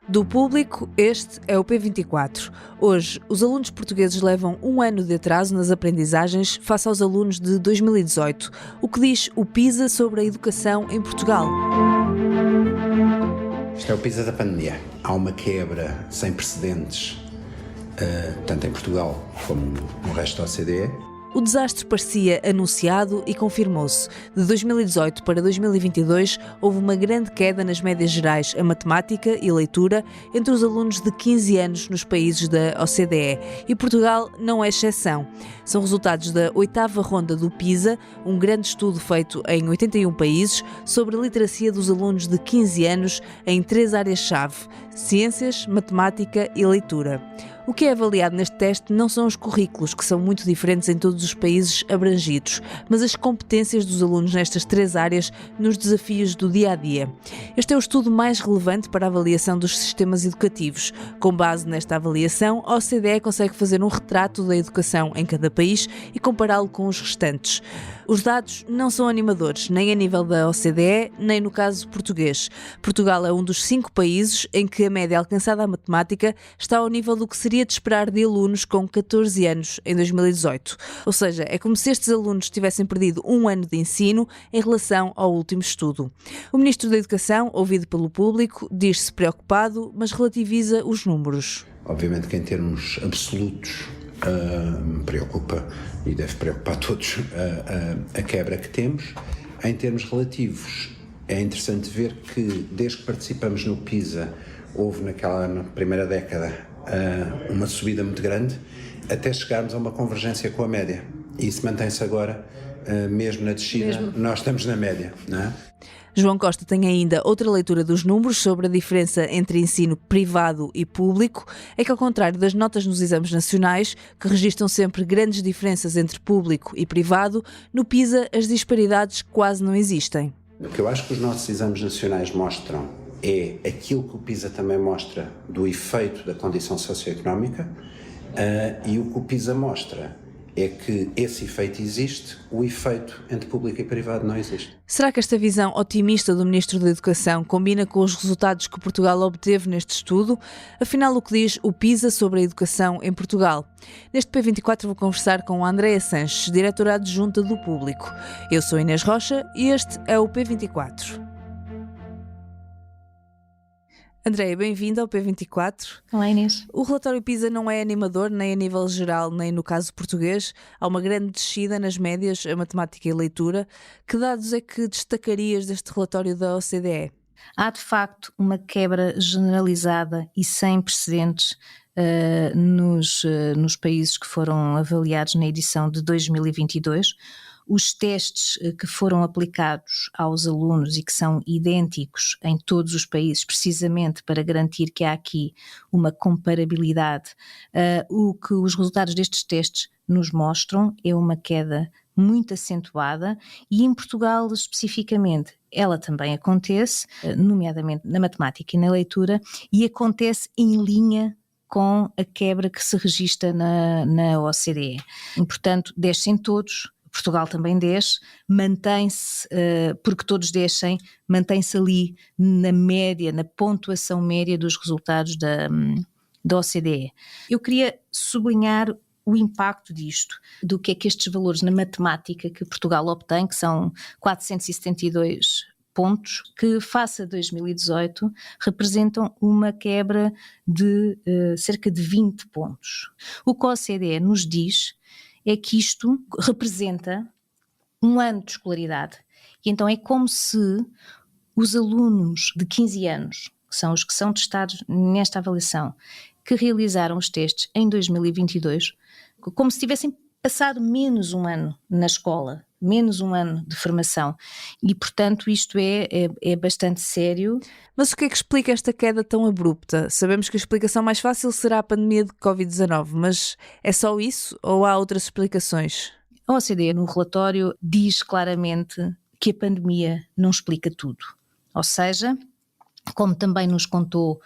Do público, este é o P24. Hoje, os alunos portugueses levam um ano de atraso nas aprendizagens face aos alunos de 2018. O que diz o PISA sobre a educação em Portugal? Isto é o PISA da pandemia. Há uma quebra sem precedentes, tanto em Portugal como no resto da OCDE. O desastre parecia anunciado e confirmou-se. De 2018 para 2022, houve uma grande queda nas médias gerais a matemática e leitura entre os alunos de 15 anos nos países da OCDE. E Portugal não é exceção. São resultados da 8ª ronda do PISA, um grande estudo feito em 81 países sobre a literacia dos alunos de 15 anos em 3 áreas-chave: ciências, matemática e leitura. O que é avaliado neste teste não são os currículos, que são muito diferentes em todos os países abrangidos, mas as competências dos alunos nestas 3 áreas nos desafios do dia-a-dia. Este é o estudo mais relevante para a avaliação dos sistemas educativos. Com base nesta avaliação, a OCDE consegue fazer um retrato da educação em cada país e compará-lo com os restantes. Os dados não são animadores, nem a nível da OCDE, nem no caso português. Portugal é um dos 5 países em que a média alcançada à matemática está ao nível do que seria de esperar de alunos com 14 anos em 2018. Ou seja, é como se estes alunos tivessem perdido um ano de ensino em relação ao último estudo. O Ministro da Educação, ouvido pelo público, diz-se preocupado, mas relativiza os números. Obviamente que em termos absolutos me preocupa e deve preocupar todos a quebra que temos. Em termos relativos, é interessante ver que desde que participamos no PISA houve na primeira década uma subida muito grande até chegarmos a uma convergência com a média, e isso mantém-se agora mesmo na descida. Nós estamos na média, não é? João Costa tem ainda outra leitura dos números sobre a diferença entre ensino privado e público. É que, ao contrário das notas nos exames nacionais, que registram sempre grandes diferenças entre público e privado, no PISA as disparidades quase não existem. O que eu acho que os nossos exames nacionais mostram é aquilo que o PISA também mostra do efeito da condição socioeconómica, e o que o PISA mostra é que esse efeito existe, o efeito entre público e privado não existe. Será que esta visão otimista do Ministro da Educação combina com os resultados que Portugal obteve neste estudo? Afinal, o que diz o PISA sobre a educação em Portugal? Neste P24 vou conversar com a Andréa Sanches, diretora adjunta do Público. Eu sou Inês Rocha e este é o P24. Andréia, bem-vinda ao P24. Olá, Inês. O relatório PISA não é animador, nem a nível geral, nem no caso português. Há uma grande descida nas médias, a matemática e a leitura. Que dados é que destacarias deste relatório da OCDE? Há, de facto, uma quebra generalizada e sem precedentes nos países que foram avaliados na edição de 2022. Os testes que foram aplicados aos alunos e que são idênticos em todos os países, precisamente para garantir que há aqui uma comparabilidade, o que os resultados destes testes nos mostram é uma queda muito acentuada, e em Portugal especificamente ela também acontece, nomeadamente na matemática e na leitura, e acontece em linha com a quebra que se registra na OCDE. E, portanto, descem todos. Portugal também desce, mantém-se, porque todos descem, mantém-se ali na média, na pontuação média dos resultados da OCDE. Eu queria sublinhar o impacto disto, do que é que estes valores na matemática que Portugal obtém, que são 472 pontos, que face a 2018 representam uma quebra de cerca de 20 pontos. O que a OCDE nos diz é que isto representa um ano de escolaridade. E então é como se os alunos de 15 anos, que são os que são testados nesta avaliação, que realizaram os testes em 2022, como se tivessem passado menos um ano na escola, menos um ano de formação. E, portanto, isto é bastante sério. Mas o que é que explica esta queda tão abrupta? Sabemos que a explicação mais fácil será a pandemia de Covid-19, mas é só isso ou há outras explicações? A OCDE, no relatório, diz claramente que a pandemia não explica tudo. Ou seja, como também nos contou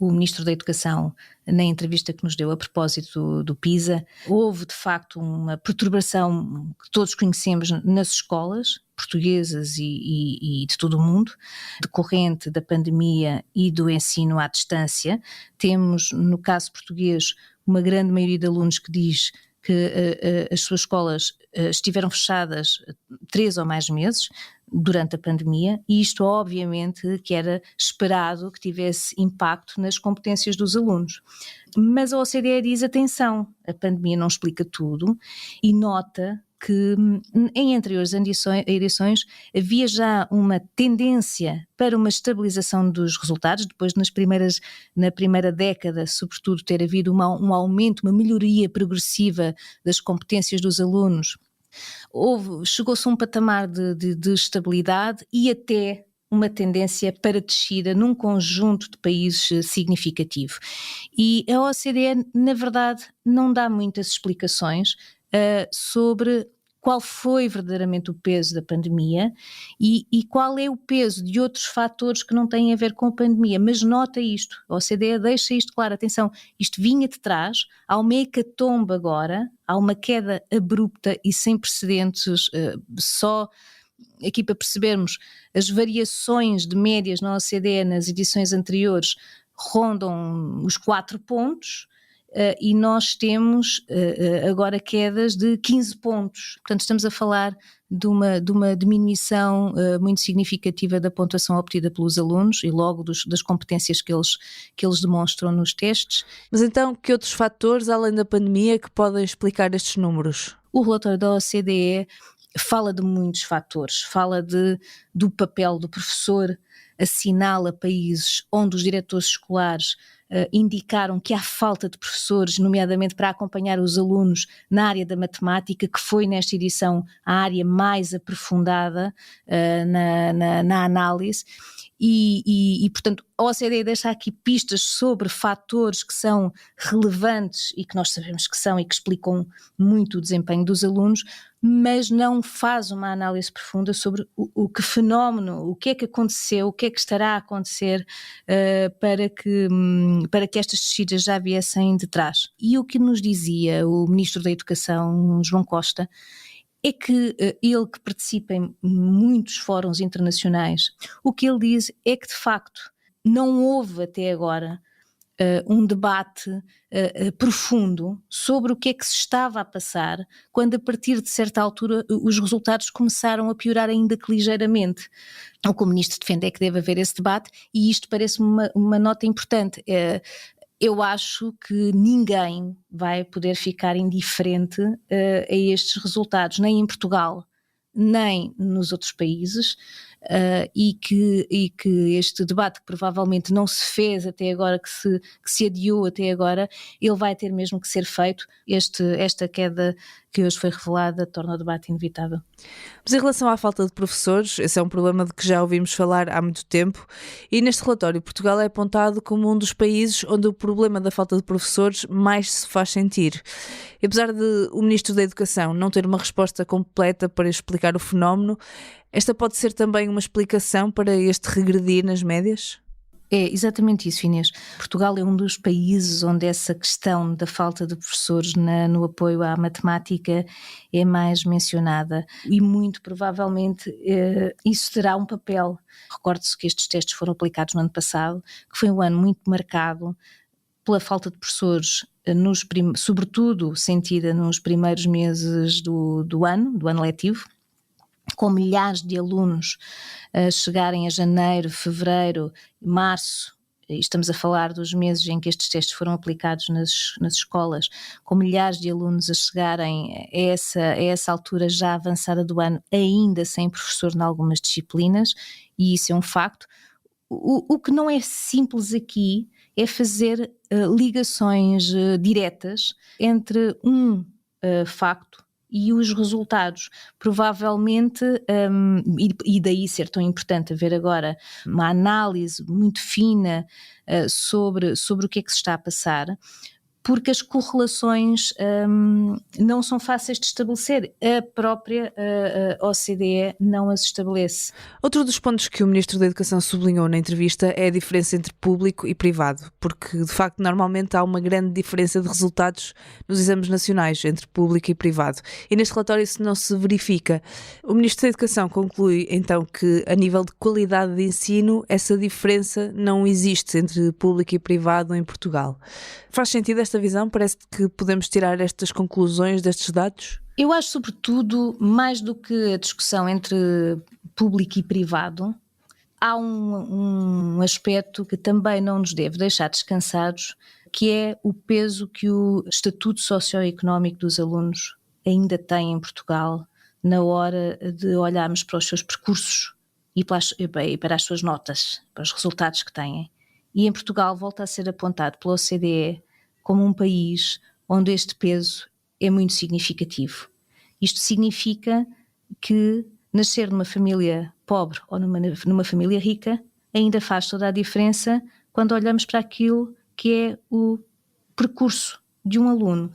o Ministro da Educação, na entrevista que nos deu a propósito do PISA, houve de facto uma perturbação que todos conhecemos nas escolas portuguesas e de todo o mundo, decorrente da pandemia e do ensino à distância. Temos, no caso português, uma grande maioria de alunos que diz que as suas escolas estiveram fechadas 3 ou mais meses durante a pandemia, e isto obviamente que era esperado que tivesse impacto nas competências dos alunos. Mas a OCDE diz, atenção, a pandemia não explica tudo, e nota que em anteriores edições havia já uma tendência para uma estabilização dos resultados, depois na primeira década, sobretudo, ter havido um aumento, uma melhoria progressiva das competências dos alunos. Chegou-se a um patamar de estabilidade e até uma tendência para descida num conjunto de países significativo. E a OCDE, na verdade, não dá muitas explicações sobre qual foi verdadeiramente o peso da pandemia e qual é o peso de outros fatores que não têm a ver com a pandemia, mas nota isto, a OCDE deixa isto claro, atenção, isto vinha de trás, há uma hecatombe agora, há uma queda abrupta e sem precedentes, só aqui para percebermos, as variações de médias na OCDE nas edições anteriores rondam os 4 pontos, e nós temos agora quedas de 15 pontos. Portanto, estamos a falar de uma diminuição muito significativa da pontuação obtida pelos alunos e logo das competências que eles demonstram nos testes. Mas então, que outros fatores, além da pandemia, que podem explicar estes números? O relatório da OCDE fala de muitos fatores, fala do papel do professor, assinala países onde os diretores escolares indicaram que há falta de professores, nomeadamente para acompanhar os alunos na área da matemática, que foi nesta edição a área mais aprofundada na análise. E, portanto, a OCDE deixa aqui pistas sobre fatores que são relevantes e que nós sabemos que são e que explicam muito o desempenho dos alunos, mas não faz uma análise profunda sobre o que fenómeno, o que é que aconteceu, o que é que estará a acontecer para que estas descidas já viessem de trás. E o que nos dizia o Ministro da Educação, João Costa, é que ele, que participa em muitos fóruns internacionais, o que ele diz é que de facto não houve até agora um debate profundo sobre o que é que se estava a passar quando a partir de certa altura os resultados começaram a piorar ainda que ligeiramente. O que o Ministro defende é que deve haver esse debate e isto parece-me uma nota importante. Eu acho que ninguém vai poder ficar indiferente a estes resultados, nem em Portugal, nem nos outros países, e que este debate que provavelmente não se fez até agora, que se adiou até agora, ele vai ter mesmo que ser feito. Esta queda que hoje foi revelada torna o debate inevitável. Mas em relação à falta de professores, esse é um problema de que já ouvimos falar há muito tempo, e neste relatório Portugal é apontado como um dos países onde o problema da falta de professores mais se faz sentir. E apesar de o Ministro da Educação não ter uma resposta completa para explicar o fenómeno, esta pode ser também uma explicação para este regredir nas médias? É exatamente isso, Inês. Portugal é um dos países onde essa questão da falta de professores no apoio à matemática é mais mencionada e muito provavelmente isso terá um papel. Recorde-se que estes testes foram aplicados no ano passado, que foi um ano muito marcado pela falta de professores, sobretudo sentida nos primeiros meses do ano letivo, com milhares de alunos a chegarem a janeiro, fevereiro, março, e estamos a falar dos meses em que estes testes foram aplicados nas escolas, com milhares de alunos a chegarem a essa altura já avançada do ano, ainda sem professor em algumas disciplinas, e isso é um facto. O que não é simples aqui é fazer ligações diretas entre um facto e os resultados. Provavelmente, e daí ser tão importante haver agora uma análise muito fina sobre o que é que se está a passar, porque as correlações não são fáceis de estabelecer. A própria OCDE não as estabelece. Outro dos pontos que o Ministro da Educação sublinhou na entrevista é a diferença entre público e privado, porque de facto normalmente há uma grande diferença de resultados nos exames nacionais entre público e privado, e neste relatório isso não se verifica. O Ministro da Educação conclui então que a nível de qualidade de ensino essa diferença não existe entre público e privado em Portugal. Faz sentido esta visão? Parece que podemos tirar estas conclusões destes dados? Eu acho, sobretudo, mais do que a discussão entre público e privado, há um aspecto que também não nos deve deixar descansados, que é o peso que o estatuto socioeconómico dos alunos ainda tem em Portugal na hora de olharmos para os seus percursos e para as suas notas, para os resultados que têm. E em Portugal volta a ser apontado pela OCDE como um país onde este peso é muito significativo. Isto significa que nascer numa família pobre ou numa família rica ainda faz toda a diferença quando olhamos para aquilo que é o percurso de um aluno.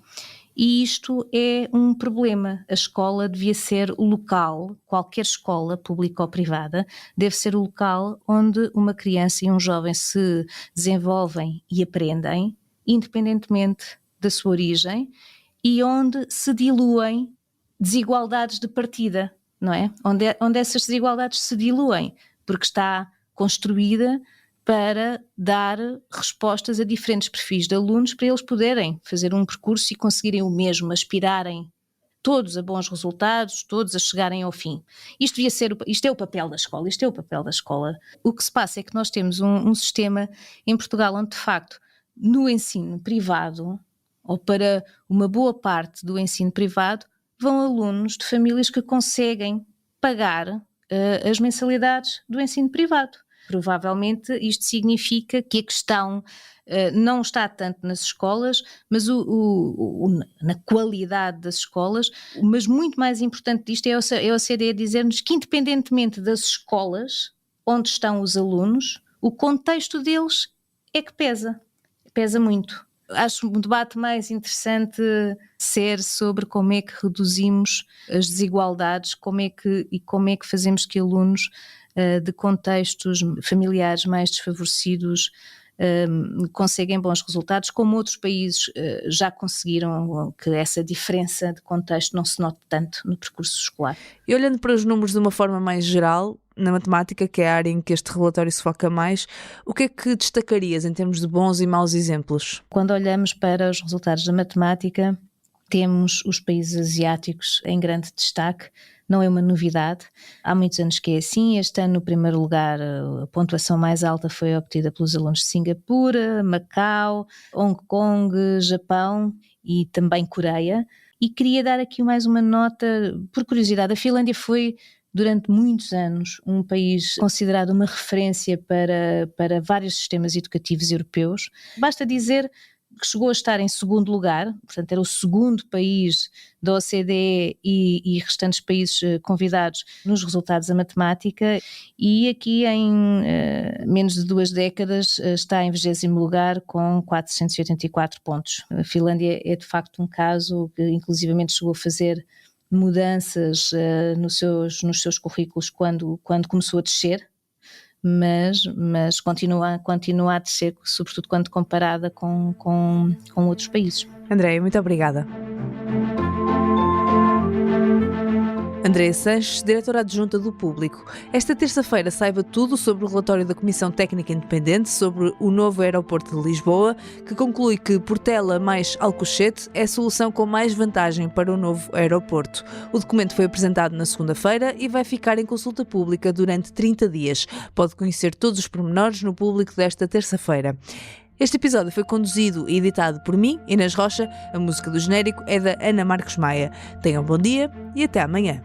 E isto é um problema. A escola devia ser o local, qualquer escola, pública ou privada, deve ser o local onde uma criança e um jovem se desenvolvem e aprendem, independentemente da sua origem, e onde se diluem desigualdades de partida, não é? Onde essas desigualdades se diluem, porque está construída para dar respostas a diferentes perfis de alunos, para eles poderem fazer um percurso e conseguirem o mesmo, aspirarem todos a bons resultados, todos a chegarem ao fim. Isto é o papel da escola, O que se passa é que nós temos um sistema em Portugal onde, de facto, no ensino privado, ou para uma boa parte do ensino privado, vão alunos de famílias que conseguem pagar as mensalidades do ensino privado. Provavelmente isto significa que a questão não está tanto nas escolas, mas na qualidade das escolas, mas muito mais importante disto é a OCDE dizer-nos que, independentemente das escolas onde estão os alunos, o contexto deles é que pesa muito. Acho um debate mais interessante ser sobre como é que reduzimos as desigualdades, como é que fazemos que alunos de contextos familiares mais desfavorecidos conseguem bons resultados, como outros países já conseguiram que essa diferença de contexto não se note tanto no percurso escolar. E olhando para os números de uma forma mais geral, na matemática, que é a área em que este relatório se foca mais, o que é que destacarias em termos de bons e maus exemplos? Quando olhamos para os resultados da matemática, temos os países asiáticos em grande destaque. Não é uma novidade, há muitos anos que é assim. Este ano, no primeiro lugar, a pontuação mais alta foi obtida pelos alunos de Singapura, Macau, Hong Kong, Japão e também Coreia. E queria dar aqui mais uma nota, por curiosidade. A Finlândia foi, durante muitos anos, um país considerado uma referência para vários sistemas educativos europeus. Basta dizer que chegou a estar em segundo lugar, portanto era o segundo país da OCDE e restantes países convidados nos resultados da matemática, e aqui em menos de 2 décadas está em 20º lugar com 484 pontos. A Finlândia é de facto um caso que inclusivamente chegou a fazer mudanças nos seus currículos quando começou a descer, mas continua a descer, sobretudo quando comparada com outros países. Andréia, muito obrigada. Andréia Sanches, diretora adjunta do Público. Esta terça-feira saiba tudo sobre o relatório da Comissão Técnica Independente sobre o novo aeroporto de Lisboa, que conclui que Portela mais Alcochete é a solução com mais vantagem para o novo aeroporto. O documento foi apresentado na segunda-feira e vai ficar em consulta pública durante 30 dias. Pode conhecer todos os pormenores no Público desta terça-feira. Este episódio foi conduzido e editado por mim, Inês Rocha. A música do genérico é da Ana Marcos Maia. Tenham um bom dia e até amanhã.